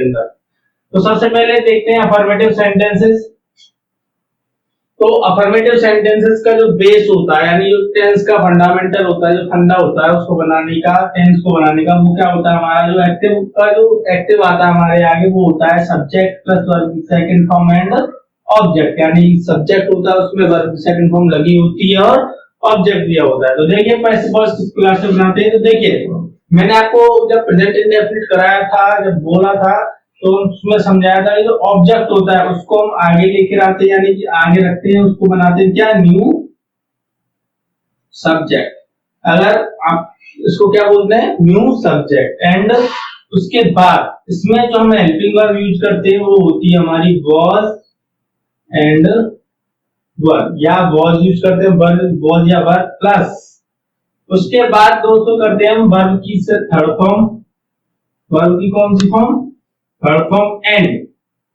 अंदर। तो सबसे पहले देखते हैं अफर्मेटिव सेंटेंसेस। तो अफर्मेटिव सेंटेंसेस का जो बेस होता है, यानी जो टेंस का फंडामेंटल होता है, जो फंडा होता है उसको बनाने का, टेंस को बनाने का, वो क्या होता है हमारा जो एक्टिव का जो एक्टिव आता है हमारे आगे, वो होता है subject plus verb second form and object. यानी सब्जेक्ट होता है उसमें वर्ब सेकंड फॉर्म लगी होती है और ऑब्जेक्ट दिया होता है। तो देखिए पैसिव वॉइस किस प्रकार से बनाते हैं। तो देखिए मैंने आपको जब प्रेजेंट इंडेफिनिट कराया था, जब बोला था, तो उसमें समझाया था जो ऑब्जेक्ट होता है उसको हम आगे लेकर आते हैं, यानी कि आगे रखते हैं, उसको बनाते हैं क्या, न्यू सब्जेक्ट। अगर आप इसको क्या बोलते हैं, न्यू सब्जेक्ट। एंड उसके बाद इसमें जो हम हेल्पिंग वर्ब यूज करते हैं वो होती है हमारी वॉज एंड वर, या वॉज यूज करते हैं, वर्ब वॉज या वर प्लस उसके बाद दोस्तों करते हैं हम वर्ब की से थर्ड फॉर्म, वर्ब की कौन सी फॉर्म, थर्ड फॉर्म एंड।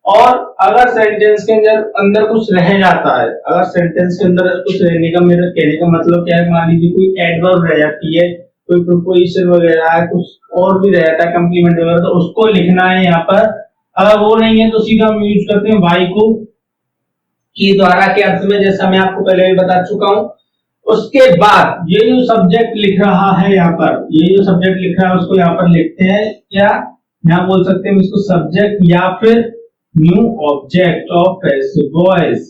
और अगर सेंटेंस के अंदर अंदर कुछ रह जाता है, अगर सेंटेंस के अंदर कुछ रहने का, मेरा कहने का मतलब क्या है, मान लीजिए कोई एडवर्ब रह जाती है, कोई प्रीपोजिशन वगैरह है, कुछ और भी रह जाता है, कंप्लीमेंट वगैरह, तो उसको लिखना है यहाँ पर। अगर वो नहीं है तो सीधा हम यूज करते हैं वाई को, की द्वारा के अर्थ में, जैसा मैं आपको पहले भी बता चुका हूं। उसके बाद ये जो सब्जेक्ट लिख रहा है यहाँ पर, ये जो सब्जेक्ट लिख रहा है उसको यहाँ पर लिखते हैं क्या, यहाँ बोल सकते हैं इसको सब्जेक्ट या फिर new object of passive voice.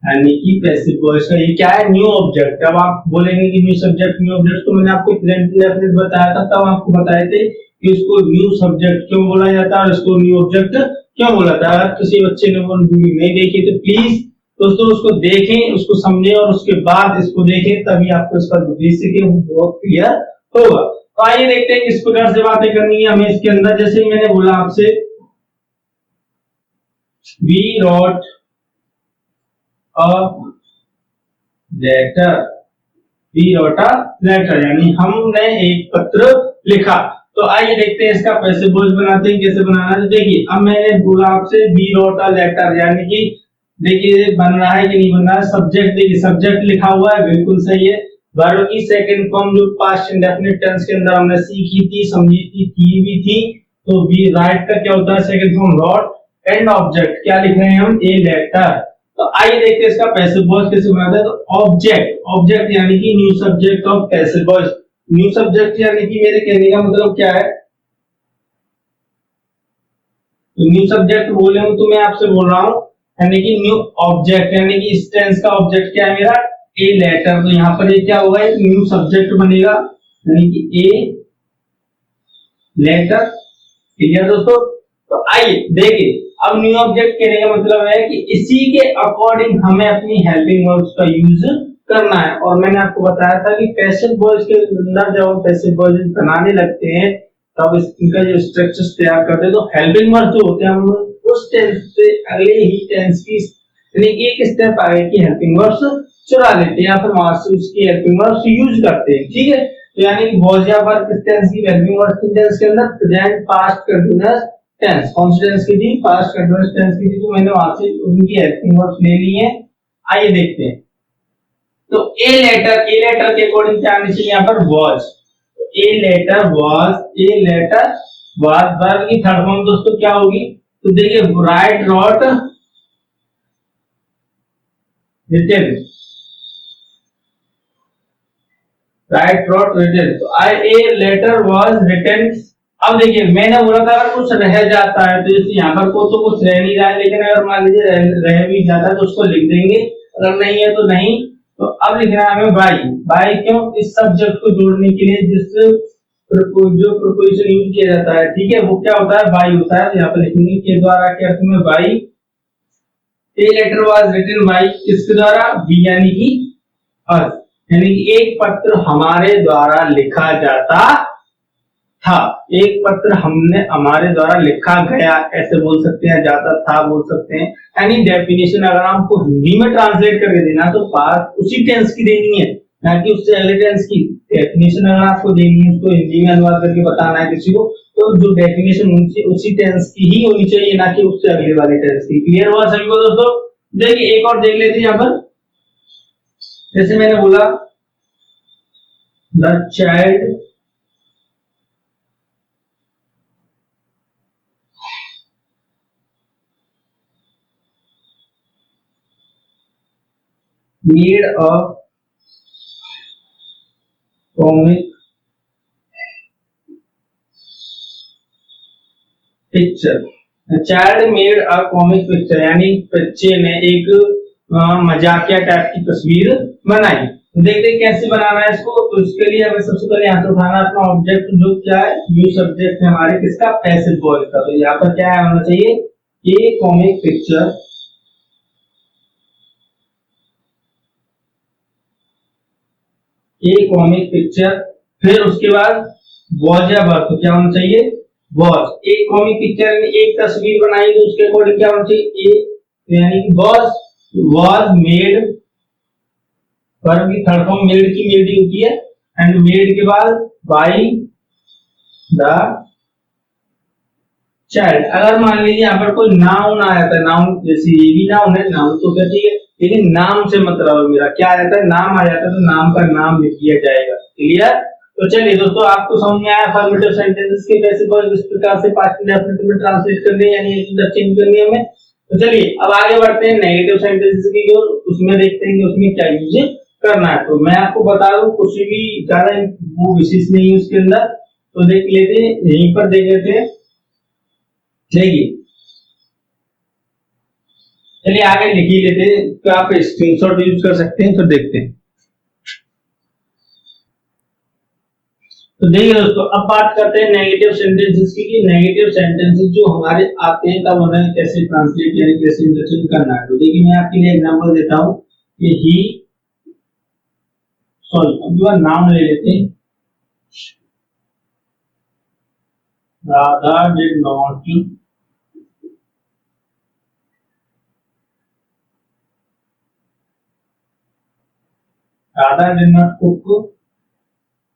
यानी कि पैसिव वॉइस का ये क्या है, न्यू ऑब्जेक्ट। अब आप बोलेंगे कि न्यू सब्जेक्ट न्यू ऑब्जेक्ट, तो मैंने आपको प्रेजेंट इंडेफिनिट बताया था, तब आपको बताए थे कि इसको न्यू सब्जेक्ट क्यों बोला जाता है और इसको न्यू ऑब्जेक्ट क्यों बोला जाता है। अगर किसी बच्चे ने वो वीडियो नहीं देखी तो प्लीज दोस्तों उसको देखें, उसको समझें और उसके बाद इसको देखें, तभी आपको इसका बेसिक बहुत क्लियर होगा। तो आइए देखते हैं किस प्रकार से बातें करनी है हमें इसके अंदर। जैसे मैंने बोला आपसे, we wrote a letter, we wrote a letter, यानी हमने एक पत्र लिखा। तो आइए देखते हैं इसका पैसिव वॉइस बनाते हैं, कैसे बनाना है। देखिए अब मैंने बोला आपसे we wrote a letter, यानी कि देखिए बन रहा है कि नहीं बन रहा है। सब्जेक्ट, देखिए सब्जेक्ट लिखा हुआ है, बिल्कुल सही है। वर्ब की सेकंड फॉर्म जो पास्ट इंडेफिनिट टेंस के अंदर हमने सीखी थी, समझी थी, की भी थी। तो वी राइट का क्या होता है, second form wrote and object क्या लिख रहे हैं हम, ए लेटर। तो आइए देखते हैं इसका पैसिव वॉइस कैसे बनाते हैं। तो ऑब्जेक्ट, ऑब्जेक्ट यानी कि new subject of passive voice. New subject यानी कि मेरे कहने का मतलब क्या है, तो न्यू सब्जेक्ट बोले हूं तो मैं आपसे बोल रहा हूं, यानी कि न्यू ऑब्जेक्ट, यानी कि इस टेंस का ऑब्जेक्ट क्या है मेरा, ए लेटर। तो यहाँ पर ये क्या होगा, एक न्यू सब्जेक्ट बनेगा, यानी कि ए लेटर। ठीक है दोस्तों। तो आइए देखिए, अब न्यू ऑब्जेक्ट कहने का मतलब है कि इसी के अकॉर्डिंग हमें अपनी हेल्पिंग वर्ब्स का यूज करना है। और मैंने आपको बताया था कि पैसिव वॉइस के अंदर जब हम पैसिव वॉइस बनाने लगते हैं तब इनका जो स्ट्रक्चर्स तैयार करते हैं, तो हेल्पिंग वर्ब जो होते हैं हम उस टेंस से अगले ही टेंस की, यानी एक स्टेप आगे की हेल्पिंग वर्ब्स चुरा लेते हैं या फिर वहां से उसकी हेल्पिंग वर्ब्स यूज करते हैं। ठीक है, तो यानी कि वॉज या वर्ब किस टेंस की हेल्पिंग वर्ब्स की टेंस के अंदर, प्रेजेंट पास्ट कंटीन्यूअस टेंस। कौन सी टेंस की थी, पास्ट कंटीन्यूअस टेंस की थी। तो मैंने वहां से उनकी हेल्पिंग वर्ब्स ले ली है। आइए देखते हैं। तो ए लेटर के अकॉर्डिंग क्या आनी चाहिए यहाँ पर, was. A letter was, a letter was. Verb की थर्ड फॉर्म दोस्तों क्या होगी, तो देखिए write wrote written, write wrote written. तो I a letter was written. अब देखिए मैंने बोला था अगर कुछ रह जाता है, तो जैसे यहाँ पर को तो कुछ रह नहीं रहा है, लेकिन अगर मान लीजिए रह भी जाता है तो उसको लिख देंगे, अगर नहीं है तो नहीं। तो अब लिखना है हमें बाई। बाई क्यों, इस सब्जेक्ट को जोड़ने के लिए जिस जो प्रीपोजिशन यूज किया जाता है, ठीक है, वो क्या होता है, बाई होता है। तो यहाँ पर लिखेंगे के द्वारा के अर्थ में by. A letter was written by, किसके द्वारा, वी यानी कि अस, यानी कि एक पत्र हमारे द्वारा लिखा जाता था। एक पत्र हमने हमारे द्वारा लिखा गया, ऐसे बोल सकते हैं, जाता था बोल सकते हैं। यानी डेफिनेशन अगर आपको हिंदी में ट्रांसलेट करके देना तो बात उसी टेंस की देनी है, ना कि उससे अगले टेंस की। डेफिनेशन अगर आपको देनी है, उसको हिंदी में अनुवाद करके बताना है किसी को, तो जो डेफिनेशन उसी टेंस की ही होनी चाहिए, ना कि उससे अगले वाले टेंस की। क्लियर हुआ सभी को दोस्तों। देखिए एक और देख लेते हैं यहाँ पर। जैसे मैंने बोला the child made a comic picture, child made a comic picture, यानी बच्चे ने एक मजाकिया टाइप की तस्वीर बनाई। तो देखते हैं कैसे बनाना है इसको। तो इसके लिए हमें सबसे पहले यहाँ से उठाना अपना ऑब्जेक्ट, जो क्या है, न्यू सब्जेक्ट है हमारे किसका, पैसिव वॉइस का। तो यहाँ पर क्या होना चाहिए, ए कॉमिक पिक्चर, ए कॉमिक पिक्चर। फिर उसके बाद वॉज या वर्ब, तो क्या होना चाहिए, वॉज। एक कॉमिक पिक्चर ने एक तस्वीर बनाई, तो उसके अकॉर्डिंग क्या होना चाहिए, ए, यानी कि वॉज मेड, वर्ब की थर्ड फॉर्म मेड की मेड होती है, एंड मेड के बाद बाई द चाइल्ड। अगर मान लीजिए यहाँ पर कोई नाउन आ जाता है, नाउन जैसे ये भी नाउन है, नाउन तो क्या ठीक है, लेकिन नाम से मतलब है मेरा क्या आ जाता है, नाम आ जाता है, तो नाम का नाम लिख दिया जाएगा। क्लियर। तो चलिए दोस्तों, आपको समझ में आया अफर्मेटिव सेंटेंसेस के कैसे इस प्रकार से पास्ट इंडेफिनिट में ट्रांसलेट करने, यानी चेंज करनी है हमें। तो चलिए अब आगे बढ़ते हैं नेगेटिव सेंटेंसेस की ओर, उसमें देखते हैं कि उसमें क्या यूज करना है। तो मैं आपको बता दूं, कुछ भी ज्यादा वो विशेष नहीं है उसके अंदर, तो देख लेते हैं, यहीं पर देख लेते हैं। चलिए चलिए आगे लिख ही लेते हैं, तो आप स्क्रीनशॉट यूज कर सकते हैं। फिर देखते हैं। तो देखिए दोस्तों, अब बात करते हैं नेगेटिव सेंटेंसेस की। नेगेटिव सेंटेंसेस जो हमारे आते हैं तब उन्हें कैसे ट्रांसलेट यानी कैसे इंटरचेंज करना है। तो देखिए मैं आपके लिए एग्जांपल देता हूं कि ही, सॉरी अब नाम ले लेते हैं, Radha did not cook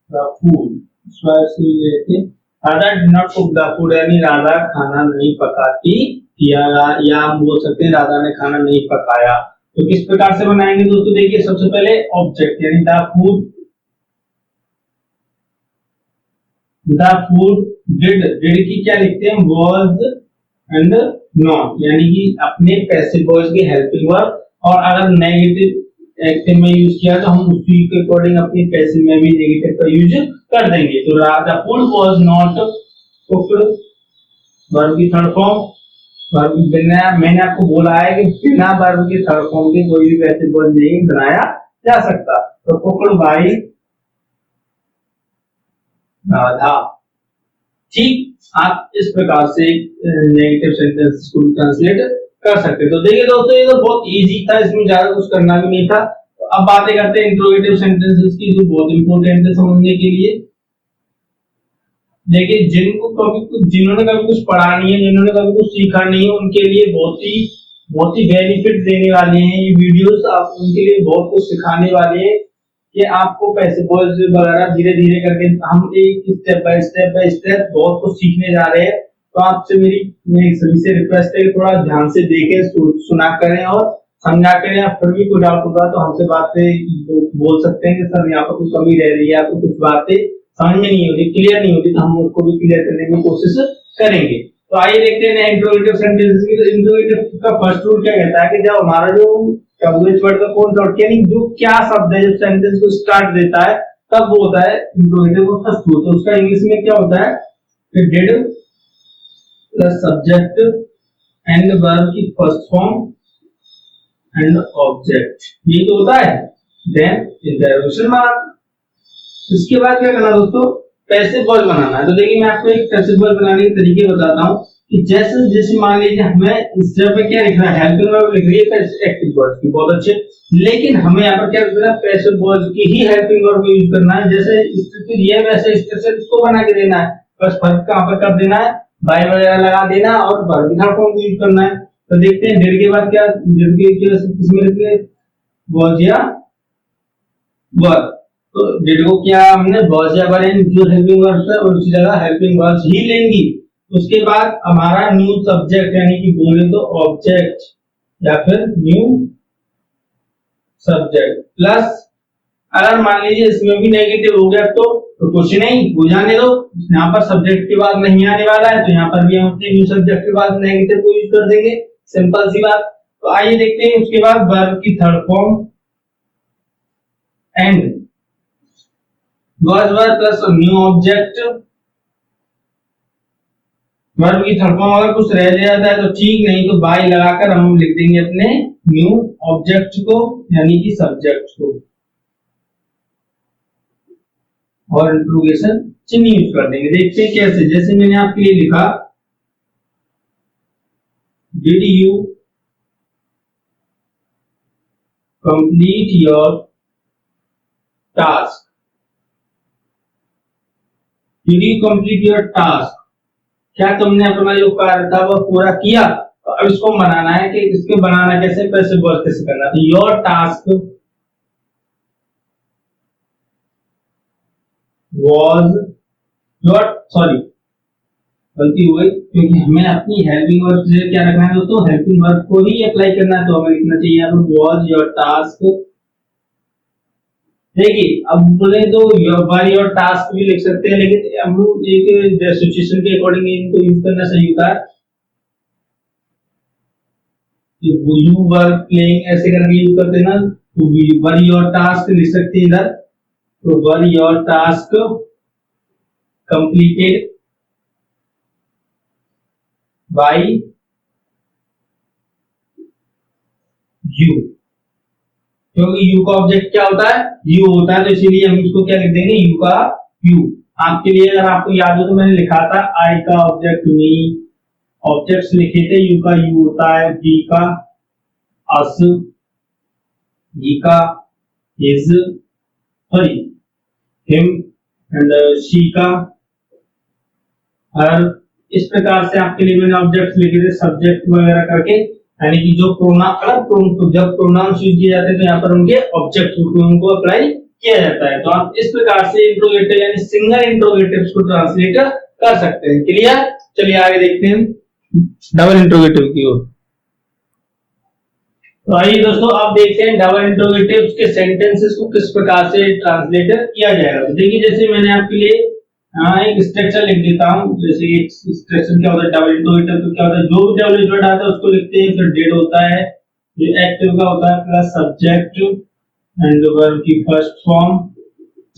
the food, Radha did not cook the food, यानी राधा खाना नहीं पकाती, या हम बोल सकते हैं राधा ने खाना नहीं पकाया। तो किस प्रकार से बनाएंगे दोस्तों, देखिए सबसे पहले ऑब्जेक्ट यानी द फूड डिड की क्या लिखते हैं, वाज एंड नॉट, यानी कि अपने पैसिव वॉइस के हेल्पिंग वर्ब, और अगर नेगेटिव एक्टिव में यूज किया तो हम उसी के अकॉर्डिंग अपनी पैसिव में भी नेगेटिव का यूज कर देंगे। तो the food was not cooked, verb की थर्ड फॉर्म, वर्ब बिना, मैंने आपको बोला है कि बिना वर्ब की थर्ड फॉर्म के कोई भी पैसिव वॉइस नहीं बनाया जा सकता। तो कुक्ड बाय राधा। ठीक, आप इस प्रकार से नेगेटिव सेंटेंस को ट्रांसलेट कर सकते हैं। तो देखिए दोस्तों, ये तो बहुत इजी था, इसमें ज्यादा कुछ करना भी नहीं था। तो अब बातें करते हैं इंट्रोगेटिव सेंटेंसेस की, जो बहुत इंपॉर्टेंट है समझने के लिए। देखिए जिन्होंने कभी कुछ पढ़ा नहीं है, जिन्होंने कभी कुछ सीखा नहीं है, उनके लिए बहुत ही बेनिफिट देने वाले हैं ये वीडियोस। आप उनके लिए बहुत कुछ सिखाने वाले हैं कि आपको पैसे वॉइस वगैरह धीरे धीरे करके हम एक स्टेप बाय स्टेप बहुत कुछ सीखने जा रहे हैं। तो आपसे मेरी सभी से रिक्वेस्ट है कि थोड़ा ध्यान से देखें, सुना करें और समझा करें। आप फिर भी कोई डाउट होगा तो हमसे बातें बोल सकते हैं कि सर यहाँ पर कुछ कमी रह रही है, आपको कुछ बातें समझ में नहीं होती, क्लियर नहीं होती, तो हम उसको भी क्लियर करने की कोशिश करेंगे। तो आइए देखते हैं इंट्रोगेटिव सेंटेंसेस की। तो इंट्रोगेटिव का फर्स्ट रूल क्या कहता है कि जब हमारा जो वर्ड का कौन सा, यानी जो क्या शब्द है जब सेंटेंस को स्टार्ट देता है तब वो होता है इंट्रोगेटिव का फर्स्ट रूल। तो उसका इंग्लिश में क्या होता है कि did plus subject and verb की फर्स्ट फॉर्म एंड ऑब्जेक्ट, ये तो होता है। Then interrogation mark. इसके बाद क्या करना दोस्तों, पैसिव वॉइस बनाना है। तो देखिए मैं आपको एक पैसिव वॉइस बनाने के तरीके बताता हूँ कि जैसे मान लीजिए हमें इस जगह पे क्या लिखना है, हेल्पिंग वर्ब लिख रही है एक्टिव वर्ब की, बहुत अच्छे, लेकिन हमें यहाँ पर क्या करना है, पैसिव वर्ब की ही हेल्पिंग वर्ब यूज करना है। जैसे स्ट्रक्चर ये है वैसे स्ट्रक्चर इसको बना के देना है, बस फर्क कहाँ पर कर देना है, बाय वगैरह लगा देना और वर्ब का फॉर्म यूज करना है। तो देखते हैं डिड के बाद क्या, डिड के किसमें लिखते हैं, वाज या वर्ब। तो डिड को क्या हमने वाज या वर्ब जो हेल्पिंग वर्ब है उसी जगह हेल्पिंग वर्ब्स ही लेंगी। उसके बाद हमारा न्यू सब्जेक्ट यानी कि बोले तो ऑब्जेक्ट या फिर न्यू सब्जेक्ट प्लस, अगर मान लीजिए इसमें भी नेगेटिव हो गया तो कुछ नहीं, हो जाने दो, यहाँ पर सब्जेक्ट के बाद नहीं आने वाला है, तो यहाँ पर भी हम अपने न्यू सब्जेक्ट के बाद नेगेटिव को यूज कर देंगे, सिंपल सी बात। तो आइए देखते हैं उसके बाद वर्ब की third form and was verb plus new object, verb की थर्ड फॉर्म अगर कुछ रह जाता है तो ठीक, नहीं तो बाय लगाकर हम लिख देंगे अपने न्यू ऑब्जेक्ट को यानी कि सब्जेक्ट को, और इंट्रोगेशन चिन्ह यूज कर देंगे। देखते हैं कैसे, जैसे मैंने आपके लिए लिखा did you complete your task, did you complete your task, क्या तुमने अपना जो कार्य था वह पूरा किया। तो अब इसको बनाना है कि इसके बनाना कैसे, कैसे वर्क कैसे करना, तो your task was your, sorry गलती हो गई, क्योंकि हमें अपनी हेल्पिंग वर्ब से क्या रखना है दोस्तों, हेल्पिंग वर्ब को ही अप्लाई करना है, तो हमें लिखना चाहिए यहाँ पर was योर टास्क। देखिए अब बोले तो योर टास्क भी लिख सकते हैं, लेकिन हम एक सिचुएशन के अकॉर्डिंग इनको यूज करना सही होता है। यू वर प्लेइंग ऐसे करके यूज करते हैं ना, तो वर योर टास्क लिख सकते हैं इधर, तो were your task completed by you, क्योंकि यू का ऑब्जेक्ट क्या होता है, यू होता है, तो इसीलिए हम इसको क्या लिख देंगे, यू का यू। आपके लिए अगर आपको याद हो तो मैंने लिखा था आई का ऑब्जेक्ट मी, ऑब्जेक्ट्स लिखे थे, यू का यू होता है, बी का अस, ई का his, sorry him, and she का हर। इस प्रकार से आपके लिए मैंने ऑब्जेक्ट्स लिखे थे सब्जेक्ट वगैरह करके, यानी कि जो जब प्रोनाउंस यूज किए जाते हैं तो यहाँ पर उनके ऑब्जेक्ट उनको अप्लाई किया जाता है। तो आप इस प्रकार से इंट्रोगेटिव यानी सिंगल इंट्रोगेटिव्स को ट्रांसलेट कर सकते हैं। क्लियर, चलिए आगे देखते हैं डबल इंट्रोगेटिव की ओर। तो आइए दोस्तों आप देखते हैं डबल इंट्रोगेटिव्स के सेंटेंसेस को किस प्रकार से ट्रांसलेट किया जाएगा। तो देखिए जैसे मैंने आपके लिए एक स्ट्रक्चर लिख देता हूं, जैसे एक स्ट्रक्चर क्या होता है डबल इंट्रोगेटिव, तो क्या होता है जो भी डबल वर्ड आता है उसको लिखते हैं, फिर डेड होता है, ये एक्टिव का होता है, प्लस सब्जेक्ट एंड वर्ब की फर्स्ट फॉर्म,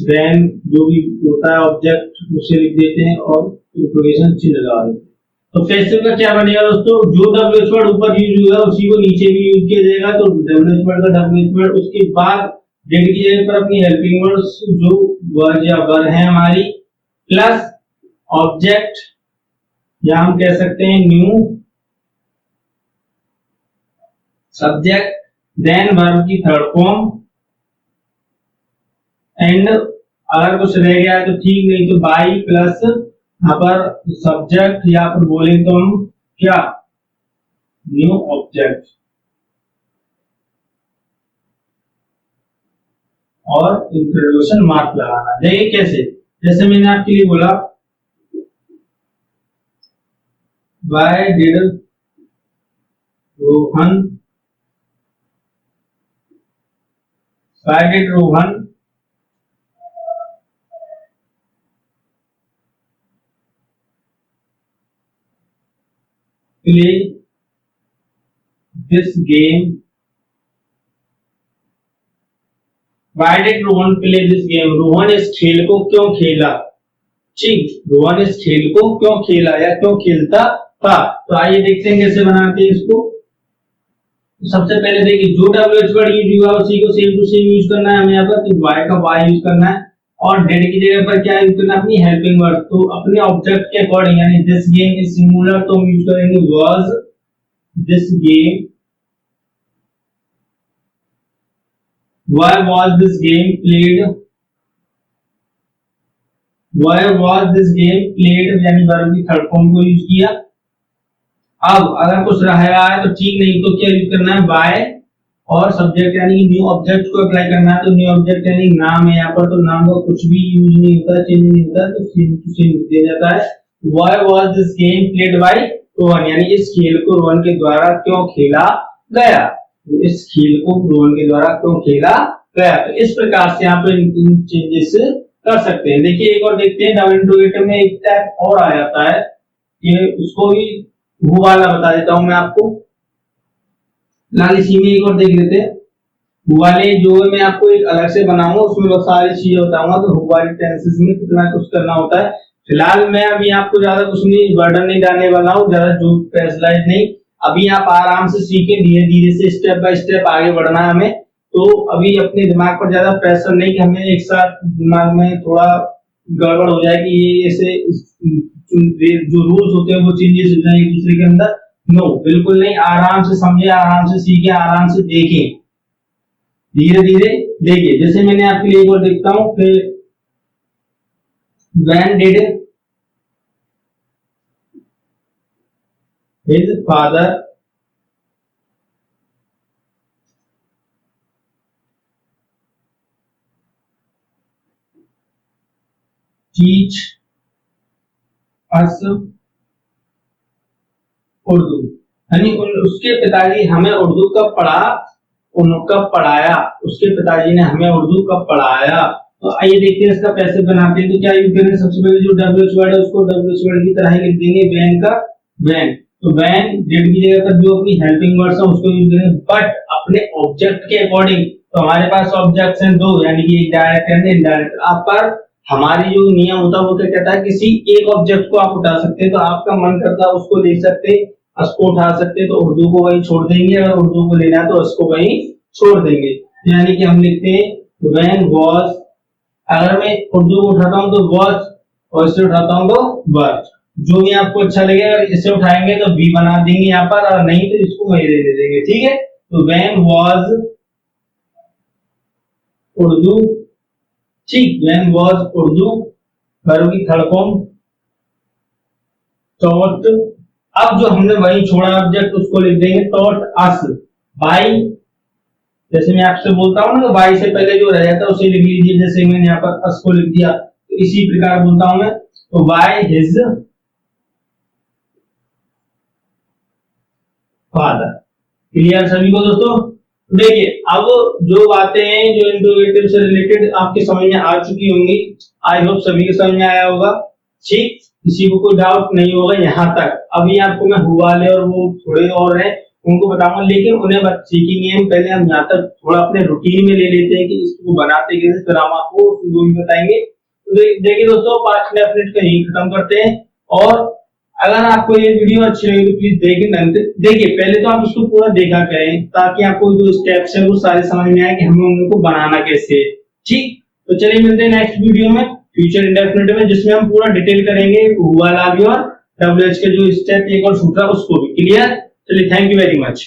देन जो भी होता है ऑब्जेक्ट उसे लिख देते हैं और इंट्रोगेशन चिन्ह लगा देते हैं। तो पैसिव का क्या बनेगा दोस्तों, जो डब्ल्यूएच वर्ड ऊपर यूज होगा उसी को नीचे भी यूज किया जाएगा, तो डब्ल्यूएच वर्ड का डब्ल्यूएच वर्ड, उसके बाद डेड की जगह पर अपनी हेल्पिंग वर्ड्स जो वर्ड या वर्ब है हमारी, प्लस ऑब्जेक्ट या हम कह सकते हैं न्यू सब्जेक्ट, देन वर्ब की थर्ड फॉर्म, एंड अगर कुछ रह गया तो ठीक, नहीं तो बाई प्लस यहाँ पर सब्जेक्ट या फिर बोले तो हम क्या न्यू ऑब्जेक्ट, और इंट्रोडक्शन मार्क लगाना। देखिए कैसे, जैसे मैंने आपके लिए बोला why did Rohan, why did Rohan play this game, why did Rohan play this game, Rohan इस खेल को क्यों खेला, ठीक, रोहन इस खेल को क्यों खेला या क्यों खेलता था। तो आइए देखते हैं कैसे बनाते हैं इसको। सबसे पहले देखिए जो डब्ल्यूएच वर्ड यूज हुआ उसी को सेम टू सेम यूज करना है हमें यहाँ पर, तो वाई का वाई यूज करना है, और डेड की जगह पर क्या यूज करना है, अपनी हेल्पिंग वर्ड, तो अपने ऑब्जेक्ट के अकॉर्डिंग, यानी दिस गेम इज सिंगुलर तो हम यूज करेंगे was this game, why was this game played, why was this game played यानी वर्ब की थर्ड फॉर्म को यूज किया। अब अगर कुछ रह गया है तो ठीक, नहीं तो क्या यूज करना है बाय और सब्जेक्ट यानी न्यू ऑब्जेक्ट को अप्लाई करना है, तो न्यू ऑब्जेक्ट यानी नाम है यहाँ पर, तो नाम का कुछ भी यूज नहीं होता, चेंज नहीं होता, तो सेम टू सेम दिया जाता है। why was this game played by Rohan, यानी इस खेल को रोहन के द्वारा क्यों खेला गया, तो इस खेल को रोहन के द्वारा क्यों खेला गया। तो इस प्रकार से आप इन चेंजेस कर सकते हैं। देखिए एक और देखते हैं, डबल इंट्रोगेटिव में एक टाइप और आ जाता है, ये उसको भी वो वाला बता देता हूं मैं आपको, फिलहाल इसी में एक और देख लेते हैं। हु वाले जो मैं आपको एक अलग से बनाऊंगा, उसमें बहुत सारी चीजें बताऊंगा कि हु वाले टेंसेस में कितना कुछ करना होता है। फिलहाल मैं अभी आपको ज्यादा कुछ नहीं बर्डन नहीं डालने वाला हूँ, ज्यादा जो स्पेशलाइज नहीं। अभी आप आराम से सीखे, धीरे धीरे से स्टेप बाय स्टेप आगे बढ़ना है हमें। तो अभी अपने दिमाग पर ज्यादा प्रेशर नहीं कि हमें एक साथ दिमाग में थोड़ा गड़बड़ हो जाए कि ये ऐसे जो रूल्स होते हैं वो चेंजेस हो जाए एक दूसरे के अंदर। नो, बिल्कुल नहीं। आराम से समझे, आराम से सीखे, आराम से देखें, धीरे धीरे देखिए। जैसे मैंने आपके लिए एक और देखता हूं कि when did his father teach us Urdu, यानी उसके पिताजी हमें उर्दू कब पढ़ा, कब पढ़ाया, उसके पिताजी ने हमें उर्दू कब पढ़ाया। तो आइए देखते हैं इसका कैसे बनाते हैं। तो क्या यूज करेंगे, सबसे पहले जो डब्ल्यूएच वर्ड है उसको डब्ल्यूएच वर्ड की तरह ही लिख देंगे, वैन का वैन। तो वैन डिड की जगह पर जो अपनी हेल्पिंग वर्ड्स है उसको यूज करेंगे, बट अपने ऑब्जेक्ट के अकॉर्डिंग। तो हमारे पास ऑब्जेक्ट्स हैं दो, यानी कि एक डायरेक्ट एंड इनडायरेक्ट। आप पर हमारी जो नियम होता है वो क्या कहता है, किसी एक ऑब्जेक्ट को आप उठा सकते हैं, तो आपका मन करता है उसको ले सकते हैं, उसको उठा सकते हैं, तो उर्दू को वहीं छोड़ देंगे, अगर उर्दू को लेना है तो उसको वहीं छोड़ देंगे। यानी कि हम लिखते हैं व्हेन वाज, अगर मैं उर्दू को उठाता हूं तो वाज, और इसे उठाता हूं तो वर। जो भी आपको अच्छा लगे, अगर इसे उठाएंगे तो वी बना देंगे यहाँ पर, और नहीं तो इसको वहीं दे देंगे, ठीक है। तो व्हेन वाज उर्दू, ठीक, व्हेन वाज उर्दू, वर्ब की थर्ड फॉर्म टॉट। अब जो हमने वही छोड़ा ऑब्जेक्ट उसको लिख देंगे टॉट अस बाई। जैसे मैं आपसे बोलता हूँ ना, तो बाई से पहले जो रह जाता है उसे लिख लीजिए, जैसे मैंने यहाँ पर अस को लिख दिया, तो इसी प्रकार बोलता हूं मैं, तो बाय हिज फादर। क्लियर सभी को दोस्तों। देखिए अब जो बातें हैं जो इंट्रोगेटिव से रिलेटेड आपके समझ में आ चुकी होंगी, आई होप सभी के समझ में आया होगा, ठीक, किसी को कोई डाउट नहीं होगा यहाँ तक। अभी आपको मैं हु वाले और वो थोड़े और हैं उनको बताऊंगा, लेकिन उन्हें सीखेंगे हम, पहले हम यहाँ तक थोड़ा अपने रूटीन में ले लेते हैं कि इसको बनाते कैसे, फिर हम आपको वो भी बताएंगे। तो देखिए दोस्तों, 5 मिनट का यही खत्म करते हैं। और अगर आपको ये वीडियो अच्छी लगी तो प्लीज देखिए पहले तो आप उसको पूरा देखा करें, ताकि आपको जो स्टेप्स है वो सारे समझ में आए कि हमें उनको बनाना कैसे है, ठीक। तो चलिए मिलते हैं नेक्स्ट वीडियो में, फ्यूचर इंडेफिनिट में, जिसमें हम पूरा डिटेल करेंगे हुआ लाभी और डब्ल्यूएच के जो स्टेप एक और सूत्र उसको भी। क्लियर, चलिए, थैंक यू वेरी मच।